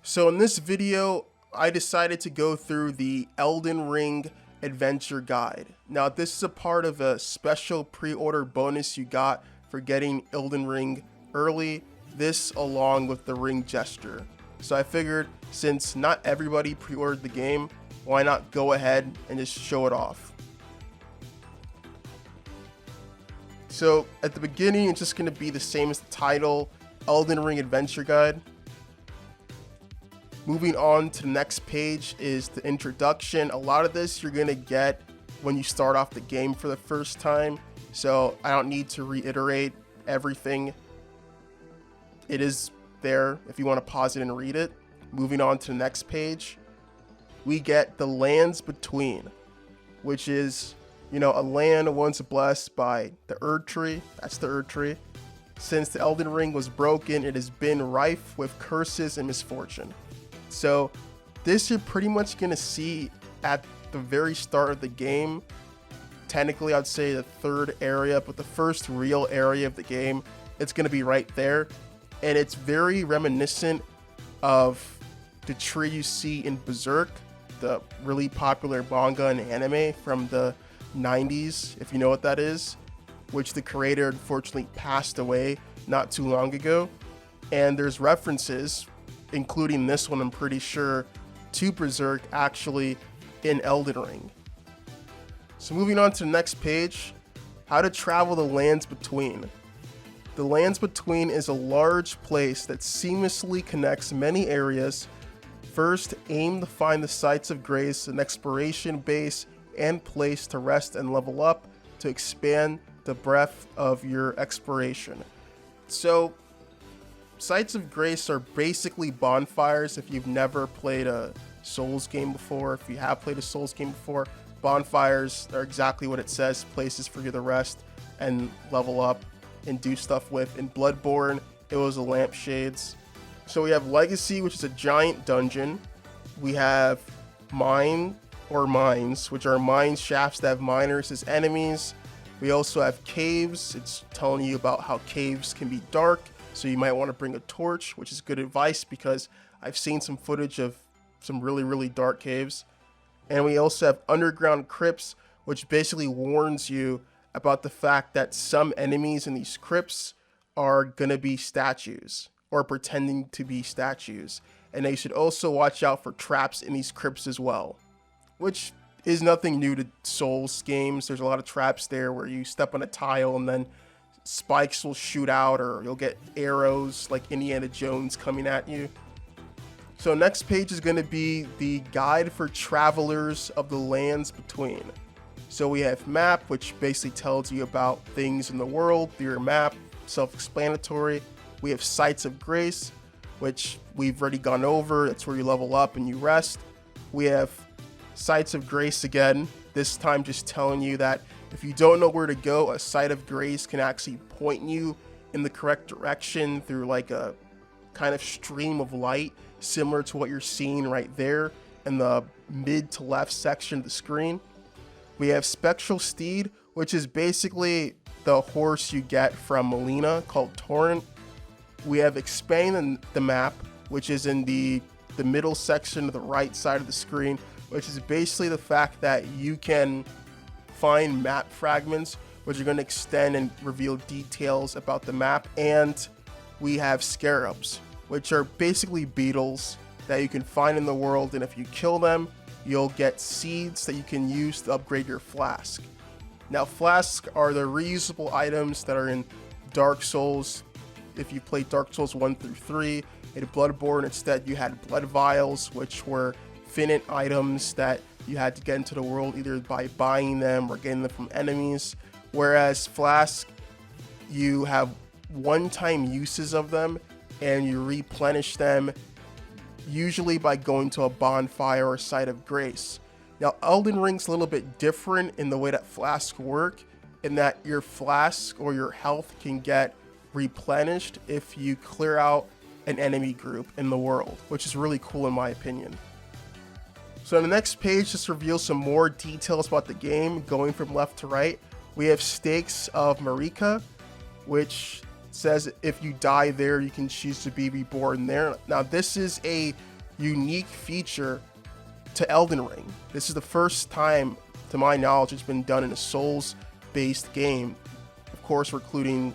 So in this video, I decided to go through the Elden Ring Adventure guide. Now this is a part of a special pre-order bonus you got for getting Elden Ring early, this along with the ring gesture. So I figured since not everybody pre-ordered the game, why not go ahead and just show it off. So at the beginning, it's just going to be the same as the title, Elden Ring Adventure Guide. Moving on to the next page is the introduction. A lot of this you're going to get when you start off the game for the first time, so I don't need to reiterate everything. It is there if you want to pause it and read it. Moving on to the next page, we get the lands between, which is, a land once blessed by the Erdtree. That's the Erdtree. Since the Elden Ring was broken, it has been rife with curses and misfortune. So this you're pretty much going to see at the very start of the game. Technically, I'd say the third area, but the first real area of the game, it's going to be right there. And it's very reminiscent of the tree you see in Berserk, the really popular manga and anime from the 90s, if you know what that is, which the creator unfortunately passed away not too long ago. And there's references, including this one, I'm pretty sure, to Berserk actually in Elden Ring. So moving on to the next page, how to travel the lands between. The lands between is a large place that seamlessly connects many areas. First, aim to find the sites of grace, an exploration base and place to rest and level up to expand the breadth of your exploration. So sites of grace are basically bonfires. If you've never played a Souls game before, if you have played a Souls game before, bonfires are exactly what it says, places for you to rest and level up and do stuff with. In Bloodborne, it was the lampshades. So we have Legacy, which is a giant dungeon. We have Mine or Mines, which are mine shafts that have miners as enemies. We also have Caves. It's telling you about how caves can be dark, so you might want to bring a torch, which is good advice because I've seen some footage of some really dark caves. And we also have underground crypts, which basically warns you about the fact that some enemies in these crypts are gonna be statues or pretending to be statues. And they should also watch out for traps in these crypts as well, which is nothing new to Souls games. There's a lot of traps there where you step on a tile and then spikes will shoot out, or you'll get arrows like Indiana Jones coming at you. So next page is going to be the guide for travelers of the lands between. So we have map, which basically tells you about things in the world through your map, self-explanatory. We have sites of grace, which we've already gone over. That's where you level up and you rest. We have sites of grace again, this time just telling you that if you don't know where to go, a site of grace can actually point you in the correct direction through like a kind of stream of light, similar to what you're seeing right there in the mid to left section of the screen. We have Spectral Steed, which is basically the horse you get from Melina called Torrent. We have Expand the map, which is in the middle section of the right side of the screen, which is basically the fact that you can find map fragments, which are going to extend and reveal details about the map. And we have Scarabs, which are basically beetles that you can find in the world, and if you kill them, you'll get seeds that you can use to upgrade your flask. Now, flasks are the reusable items that are in Dark Souls. If you played Dark Souls 1 through 3, in Bloodborne, instead you had blood vials, which were finite items that you had to get into the world either by buying them or getting them from enemies. Whereas flask, you have one-time uses of them and you replenish them usually by going to a bonfire or site of grace. Now, Elden Ring's a little bit different in the way that flasks work, in that your flask or your health can get replenished if you clear out an enemy group in the world, which is really cool in my opinion. So on the next page, just reveals some more details about the game, going from left to right. We have Stakes of Marika, which says if you die there, you can choose to be reborn there. Now, this is a unique feature to Elden Ring. This is the first time, to my knowledge, it's been done in a Souls-based game. Of course, we're including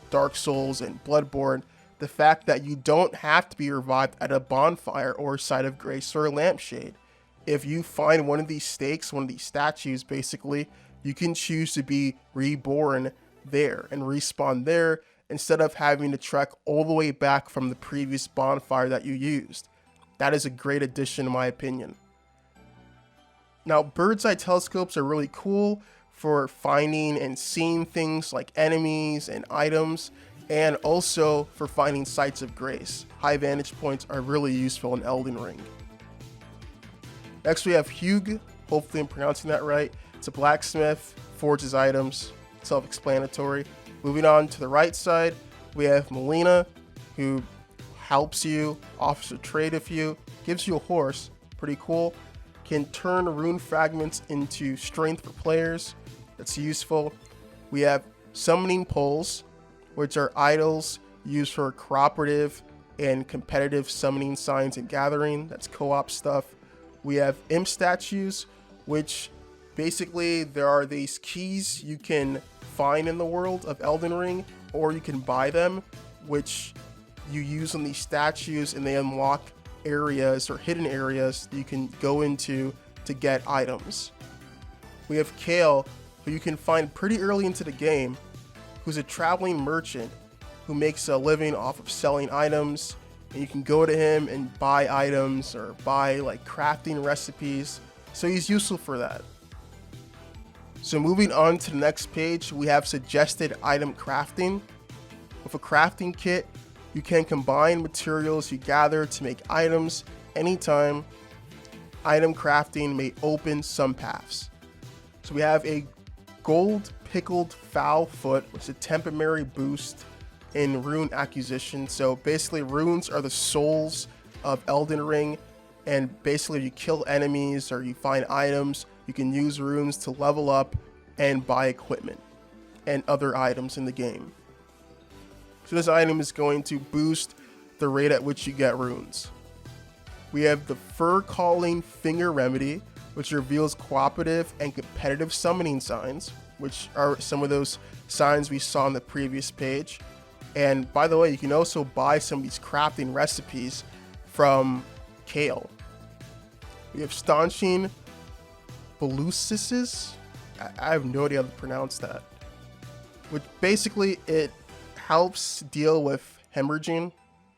Dark Souls and Bloodborne. The fact that you don't have to be revived at a bonfire or a site of grace or a lampshade. If you find one of these stakes, one of these statues, basically, you can choose to be reborn there and respawn there instead of having to trek all the way back from the previous bonfire that you used. That is a great addition in my opinion. Now, bird's eye telescopes are really cool for finding and seeing things like enemies and items, and also for finding sites of grace. High vantage points are really useful in Elden Ring. Next we have Hugh, hopefully I'm pronouncing that right. It's a blacksmith, forges items, self-explanatory. Moving on to the right side, we have Melina, who helps you, offers a trade with you, gives you a horse, pretty cool. Can turn rune fragments into strength for players, that's useful. We have summoning poles, which are idols used for cooperative and competitive summoning signs and gathering, that's co-op stuff. We have imp statues, which basically there are these keys you can find in the world of Elden Ring, or you can buy them, which you use on these statues and they unlock areas or hidden areas that you can go into to get items. We have Kale, who you can find pretty early into the game, who's a traveling merchant who makes a living off of selling items, and you can go to him and buy items or buy like crafting recipes, so he's useful for that. So moving on to the next page, we have suggested item crafting. With a crafting kit, you can combine materials you gather to make items anytime. Item crafting may open some paths. So we have a gold pickled foul foot, which is a temporary boost in rune acquisition. So basically runes are the souls of Elden Ring, and basically if you kill enemies or you find items, you can use runes to level up and buy equipment and other items in the game. So this item is going to boost the rate at which you get runes. We have the Fur Calling Finger Remedy, which reveals cooperative and competitive summoning signs, which are some of those signs we saw on the previous page. And by the way, you can also buy some of these crafting recipes from Kale. We have Staunching Belusises. I have no idea how to pronounce that. Which basically it helps deal with hemorrhaging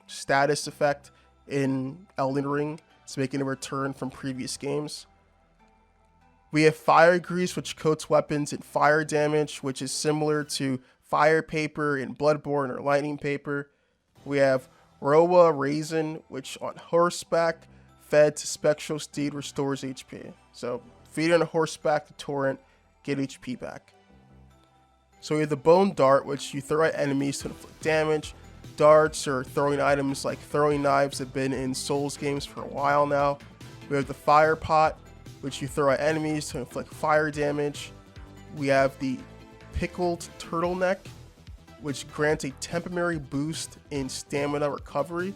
status effect in Elden Ring. It's making a return from previous games. We have Fire Grease, which coats weapons in fire damage, which is similar to Fire Paper in Bloodborne or Lightning Paper. We have Rowa Raisin, which on horseback, fed to Spectral Steed, restores HP. So feed on a horseback to Torrent, get HP back. So we have the Bone Dart, which you throw at enemies to inflict damage. Darts or throwing items like throwing knives have been in Souls games for a while now. We have the Fire Pot, which you throw at enemies to inflict fire damage. We have the Pickled Turtleneck, which grants a temporary boost in stamina recovery.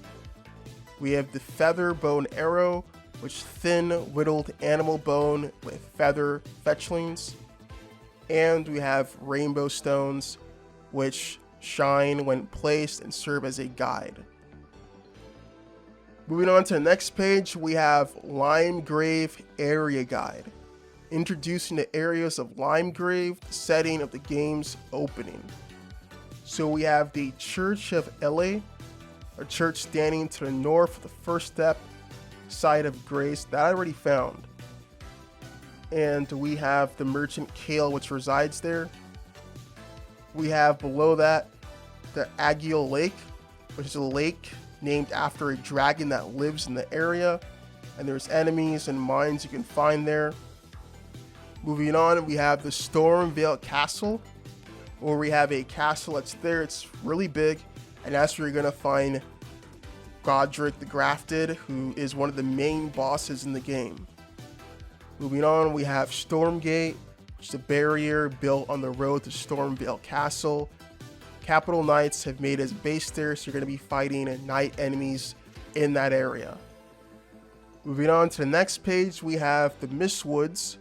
We have the Feather Bone Arrow, which thin whittled animal bone with feather fetchlings. And we have Rainbow Stones, which shine when placed and serve as a guide. Moving on to the next page, we have Limegrave Area Guide, introducing the areas of Limegrave, the setting of the game's opening. So we have the Church of Ele, a church standing to the north of the first step, site of grace that I already found. And we have the Merchant Kale, which resides there. We have below that the Agiel Lake, which is a lake named after a dragon that lives in the area, and there's enemies and mines you can find there. Moving on, we have the Stormville Castle, where we have a castle that's there. It's really big, and that's where you're gonna find Godric the Grafted, who is one of the main bosses in the game. Moving on, we have Stormgate, which is a barrier built on the road to Stormville Castle. Capital Knights have made his base there, so you're going to be fighting knight enemies in that area. Moving on to the next page, we have the Mistwoods,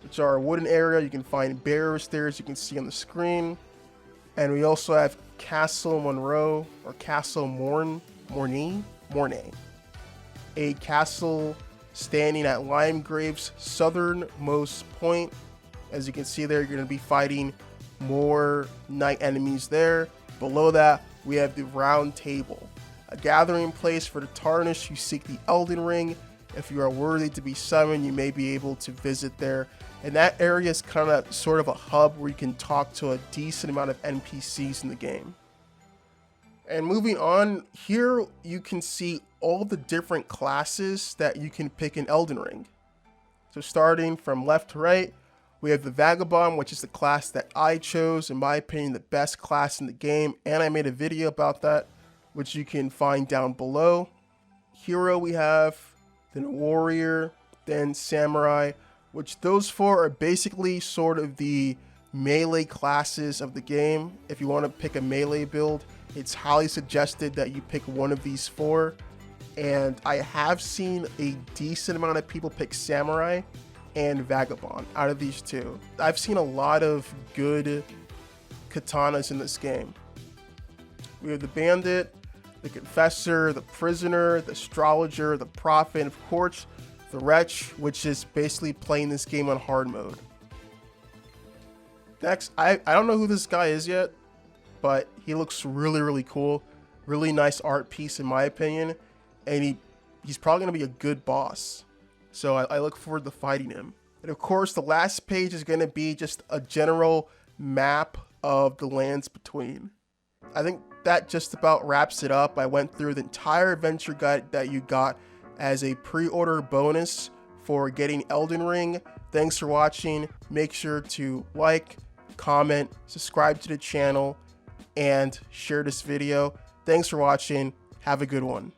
which are a wooden area. You can find bears there, as you can see on the screen. And we also have Castle Monroe, or Castle Morne, a castle standing at Limegrave's southernmost point. As you can see there, you're going to be fighting more knight enemies there. Below that, we have the Round Table, a gathering place for the Tarnished who seek the Elden Ring. If you are worthy to be summoned, you may be able to visit there. And that area is kind of sort of a hub where you can talk to a decent amount of NPCs in the game. And moving on, here you can see all the different classes that you can pick in Elden Ring. So starting from left to right, we have the Vagabond, which is the class that I chose, in my opinion, the best class in the game. And I made a video about that, which you can find down below. Hero we have, then Warrior, then Samurai, which those four are basically sort of the melee classes of the game. If you want to pick a melee build, it's highly suggested that you pick one of these four. And I have seen a decent amount of people pick Samurai and Vagabond out of these two. I've seen a lot of good katanas in this game. We have the Bandit, the Confessor, the Prisoner, the Astrologer, the Prophet, and of course, the Wretch, which is basically playing this game on hard mode. Next, I don't know who this guy is yet, but he looks really, really cool. Really nice art piece in my opinion, and he's probably going to be a good boss. So I look forward to fighting him. And of course, the last page is going to be just a general map of the lands between. I think that just about wraps it up. I went through the entire adventure guide that you got as a pre-order bonus for getting Elden Ring. Thanks for watching. Make sure to like, comment, subscribe to the channel, and share this video. Thanks for watching. Have a good one.